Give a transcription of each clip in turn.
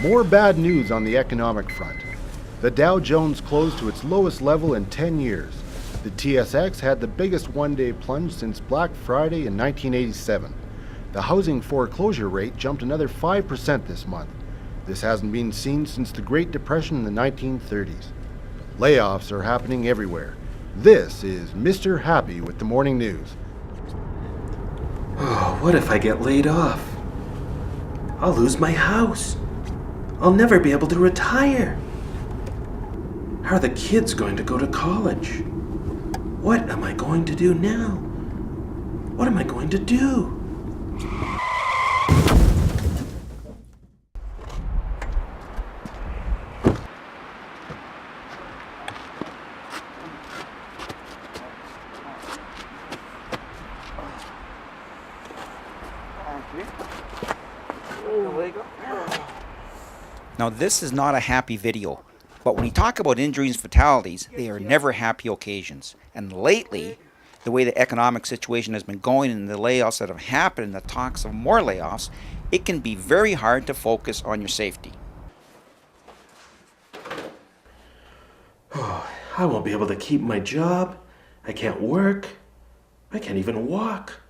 More bad news on the economic front. The Dow Jones closed to its lowest level in 10 years. The TSX had the biggest one-day plunge since Black Friday in 1987. The housing foreclosure rate jumped another 5% this month. This hasn't been seen since the Great Depression in the 1930s. Layoffs are happening everywhere. This is Mr. Happy with the morning news. Oh, what if I get laid off? I'll lose my house. I'll never be able to retire. How are the kids going to go to college? What am I going to do now? What am I going to do? Now, this is not a happy video, but when you talk about injuries and fatalities, they are never happy occasions. And lately, the way the economic situation has been going and the layoffs that have happened and the talks of more layoffs, it can be very hard to focus on your safety. Oh, I won't be able to keep my job. I can't work. I can't even walk.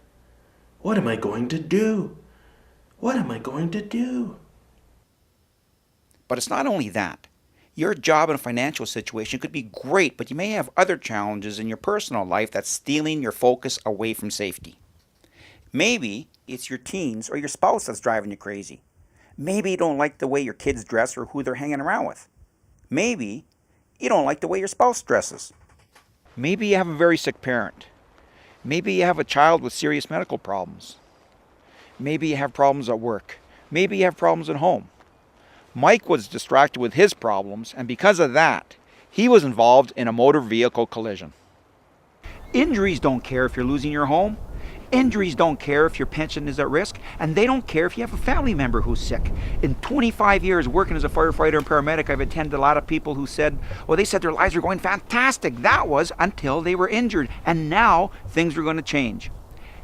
What am I going to do? What am I going to do? But it's not only that. Your job and financial situation could be great, but you may have other challenges in your personal life that's stealing your focus away from safety. Maybe it's your teens or your spouse that's driving you crazy. Maybe you don't like the way your kids dress or who they're hanging around with. Maybe you don't like the way your spouse dresses. Maybe you have a very sick parent. Maybe you have a child with serious medical problems. Maybe you have problems at work. Maybe you have problems at home. Mike was distracted with his problems, and because of that, he was involved in a motor vehicle collision. Injuries don't care if you're losing your home. Injuries don't care if your pension is at risk, and they don't care if you have a family member who's sick. In 25 years working as a firefighter and paramedic, I've attended a lot of people who said, well, they said their lives were going fantastic. That was until they were injured, and now things were going to change.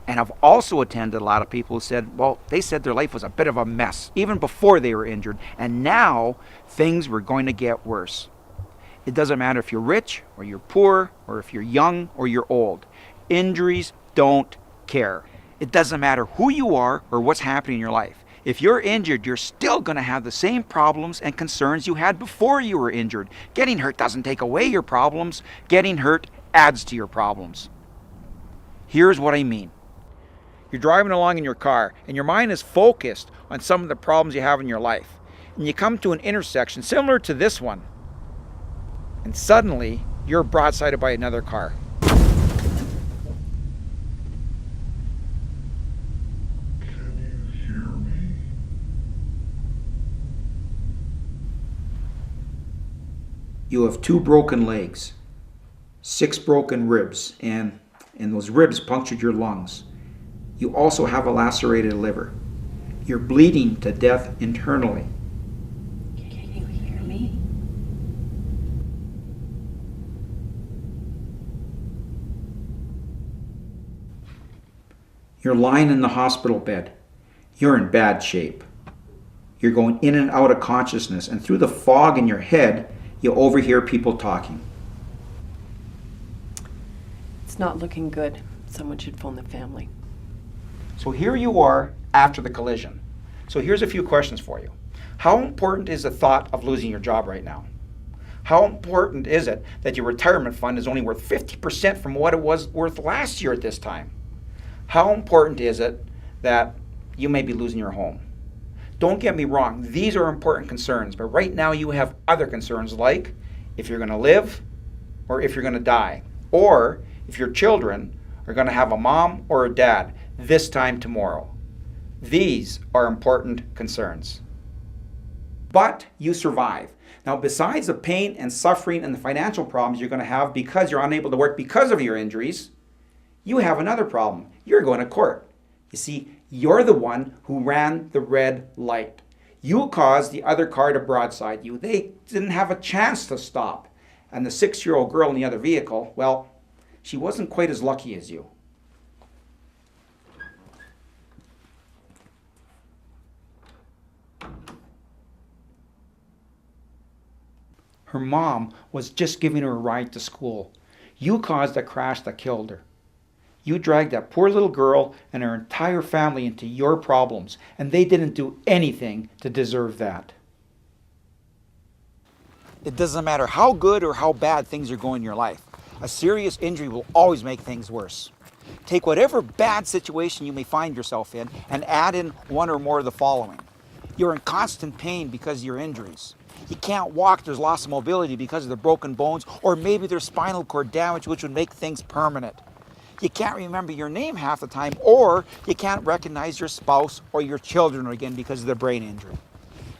And I've also attended a lot of people who said, well, they said their life was a bit of a mess, even before they were injured, and now things were going to get worse. It doesn't matter if you're rich or you're poor or if you're young or you're old. Injuries don't care. It doesn't matter who you are or what's happening in your life. If you're injured, you're still going to have the same problems and concerns you had before you were injured. Getting hurt doesn't take away your problems. Getting hurt adds to your problems. Here's what I mean. You're driving along in your car and your mind is focused on some of the problems you have in your life. And you come to an intersection similar to this one, and suddenly you're broadsided by another car. Can you hear me? You have 2 broken legs, 6 broken ribs, and those ribs punctured your lungs. You also have a lacerated liver. You're bleeding to death internally. Can you hear me? You're lying in the hospital bed. You're in bad shape. You're going in and out of consciousness, and through the fog in your head, you overhear people talking. It's not looking good. Someone should phone the family. So here you are after the collision. So here's a few questions for you. How important is the thought of losing your job right now? How important is it that your retirement fund is only worth 50% from what it was worth last year at this time? How important is it that you may be losing your home? Don't get me wrong, these are important concerns, but right now you have other concerns like if you're going to live or if you're going to die, or if your children are going to have a mom or a dad this time tomorrow. These are important concerns. But you survive. Now, besides the pain and suffering and the financial problems you're going to have because you're unable to work because of your injuries, you have another problem. You're going to court. You see, you're the one who ran the red light. You caused the other car to broadside you. They didn't have a chance to stop. And the 6-year-old girl in the other vehicle, well, she wasn't quite as lucky as you. Her mom was just giving her a ride to school. You caused a crash that killed her. You dragged that poor little girl and her entire family into your problems, and they didn't do anything to deserve that. It doesn't matter how good or how bad things are going in your life. A serious injury will always make things worse. Take whatever bad situation you may find yourself in and add in one or more of the following. You're in constant pain because of your injuries. You can't walk, there's loss of mobility because of the broken bones, or maybe there's spinal cord damage, which would make things permanent. You can't remember your name half the time, or you can't recognize your spouse or your children again because of the brain injury.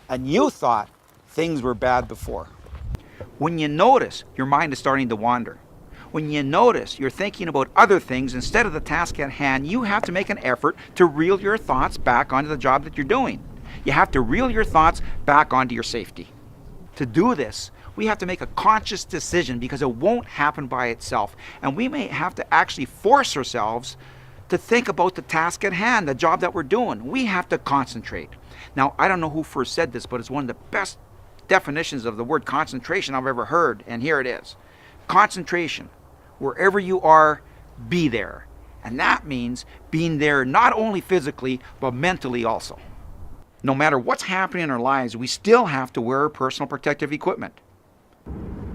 And you thought things were bad before. When you notice your mind is starting to wander, when you notice you're thinking about other things instead of the task at hand, you have to make an effort to reel your thoughts back onto the job that you're doing. You have to reel your thoughts back onto your safety. To do this, we have to make a conscious decision because it won't happen by itself. And we may have to actually force ourselves to think about the task at hand, the job that we're doing. We have to concentrate. Now, I don't know who first said this, but it's one of the best definitions of the word concentration I've ever heard, and here it is. Concentration. Wherever you are, be there. And that means being there not only physically, but mentally also. No matter what's happening in our lives, we still have to wear personal protective equipment.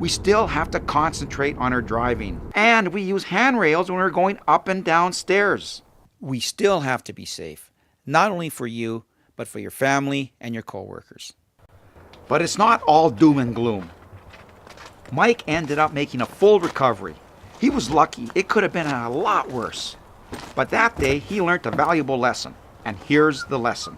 We still have to concentrate on our driving. And we use handrails when we're going up and down stairs. We still have to be safe, not only for you, but for your family and your coworkers. But it's not all doom and gloom. Mike ended up making a full recovery. He was lucky. It could have been a lot worse. But that day, he learned a valuable lesson. And here's the lesson.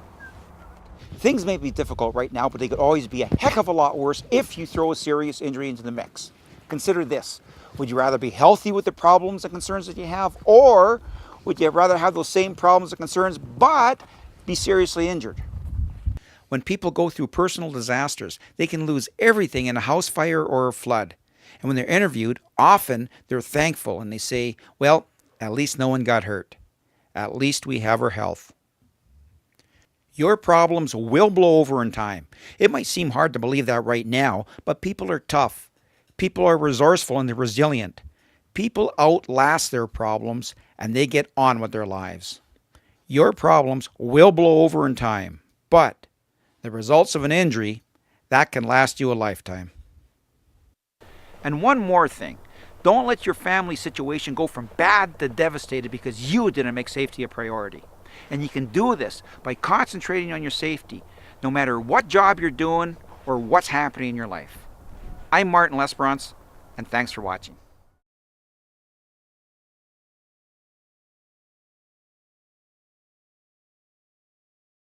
Things may be difficult right now, but they could always be a heck of a lot worse if you throw a serious injury into the mix. Consider this. Would you rather be healthy with the problems and concerns that you have, or would you rather have those same problems and concerns but be seriously injured? When people go through personal disasters, they can lose everything in a house fire or a flood. And when they're interviewed, often they're thankful and they say, well, at least no one got hurt. At least we have our health. Your problems will blow over in time. It might seem hard to believe that right now, but people are tough. People are resourceful and they're resilient. People outlast their problems and they get on with their lives. Your problems will blow over in time, but the results of an injury, that can last you a lifetime. And one more thing. Don't let your family situation go from bad to devastated because you didn't make safety a priority. And you can do this by concentrating on your safety, no matter what job you're doing or what's happening in your life. I'm Martin Lesperance, and thanks for watching.